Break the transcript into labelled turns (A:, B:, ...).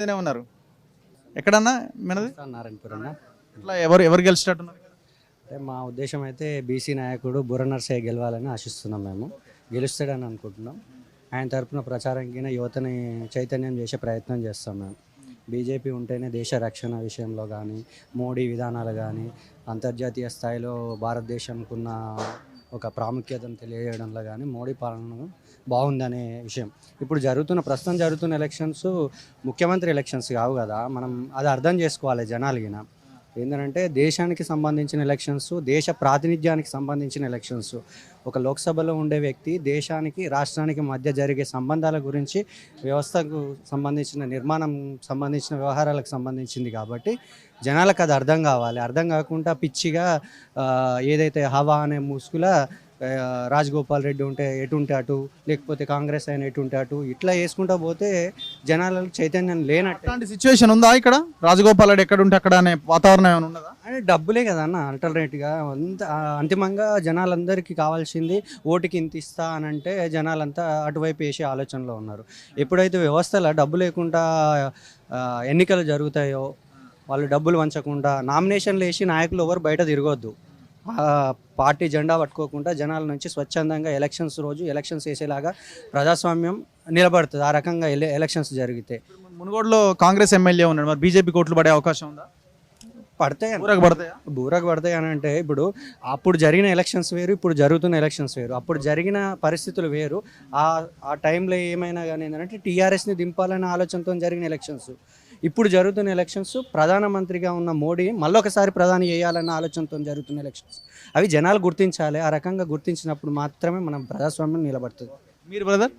A: ఇదేనే ఉన్నారు. ఎక్కడన్నా మనది
B: నారాయణపురం.
A: ఇట్లా ఎవరు ఎవరు గెలిచేటట్టున్నారు?
B: అంటే మా ఉద్దేశం అయితే బీసీ నాయకుడు బుర్ర నర్సయ్య గెలవాలని ఆశిస్తున్నాం. మేము గెలుస్తాడని అనుకుంటున్నాం. ఆయన తరపున ప్రచారంకిన యువతని చైతన్యం చేసే ప్రయత్నం చేస్తాం. మేము బీజేపీ ఉంటేనే దేశ రక్షణ విషయంలో కానీ, మోడీ విధానాలు కానీ, అంతర్జాతీయ స్థాయిలో భారతదేశానికి ఉన్న ఒక ప్రాముఖ్యతను తెలియజేయడంలో కానీ మోడీ పాలన బాగుందనే విషయం. ఇప్పుడు ప్రస్తుతం జరుగుతున్న ఎలక్షన్స్ ముఖ్యమంత్రి ఎలక్షన్స్ కావు కదా. మనం అది అర్థం చేసుకోవాలి జనాలకిన. ఏంటంటే దేశానికి సంబంధించిన ఎలక్షన్స్, దేశ ప్రాతినిధ్యానికి సంబంధించిన ఎలక్షన్స్. ఒక లోక్సభలో ఉండే వ్యక్తి దేశానికి రాష్ట్రానికి మధ్య జరిగే సంబంధాల గురించి, వ్యవస్థకు సంబంధించిన నిర్మాణం సంబంధించిన వ్యవహారాలకు సంబంధించింది కాబట్టి జనాలకు అది అర్థం కావాలి. అర్థం కాకుండా పిచ్చిగా ఏదైతే హవా అనే ముసుగుల రాజగోపాల్ రెడ్డి ఉంటే ఎటు ఉంటే అటు, లేకపోతే కాంగ్రెస్ అయిన ఎటు ఉంటే అటు, ఇట్లా వేసుకుంటూ పోతే జనాలకు చైతన్యం లేనట్టు.
A: అట్లాంటి సిచ్యువేషన్ ఉందా ఇక్కడ? రాజగోపాల్ రెడ్డి ఎక్కడ ఉంటే అక్కడ అనే వాతావరణం ఏమైనా ఉన్నదా?
B: అంటే డబ్బులే కదా అన్న ఆల్టర్నేట్గా. అంతిమంగా జనాలందరికీ కావాల్సింది ఓటుకి ఇంత ఇస్తా అని అంటే జనాలంతా అటువైపు వేసే ఆలోచనలో ఉన్నారు. ఎప్పుడైతే వ్యవస్థలో డబ్బు లేకుండా ఎన్నికలు జరుగుతాయో, వాళ్ళు డబ్బులు వంచకుండా నామినేషన్లు వేసి నాయకులు ఎవరు బయట తిరగొద్దు, పార్టీ జెండా పట్టుకోకుండా జనాల నుంచి స్వచ్ఛందంగా ఎలక్షన్స్ రోజు ఎలక్షన్స్ వేసేలాగా ప్రజాస్వామ్యం నిలబడుతుంది. ఆ రకంగా ఎలక్షన్స్ జరిగితే.
A: మునుగోడులో కాంగ్రెస్ ఎమ్మెల్యే ఉన్నాడు, మరి బీజేపీ కోట్లు పడే అవకాశం ఉందా?
B: పడతాయి.
A: పడతాయా?
B: బూరకు పడతాయి అని అంటే ఇప్పుడు అప్పుడు జరిగిన ఎలక్షన్స్ వేరు, ఇప్పుడు జరుగుతున్న ఎలక్షన్స్ వేరు. అప్పుడు జరిగిన పరిస్థితులు వేరు. ఆ టైంలో ఏమైనా కానీ ఏంటంటే టీఆర్ఎస్ని దింపాలనే ఆలోచనతో జరిగిన ఎలక్షన్స్. ఇప్పుడు జరుగుతున్న ఎలక్షన్స్ ప్రధానమంత్రిగా ఉన్న మోడీ మళ్ళొకసారి ప్రధాని చేయాలన్న ఆలోచనతో జరుగుతున్న ఎలక్షన్స్. అవి జనాలు గుర్తించాలి. ఆ రకంగా గుర్తించినప్పుడు మాత్రమే మనం ప్రజాస్వామ్యం నిలబడుతుంది.
A: మీరు బ్రదర్?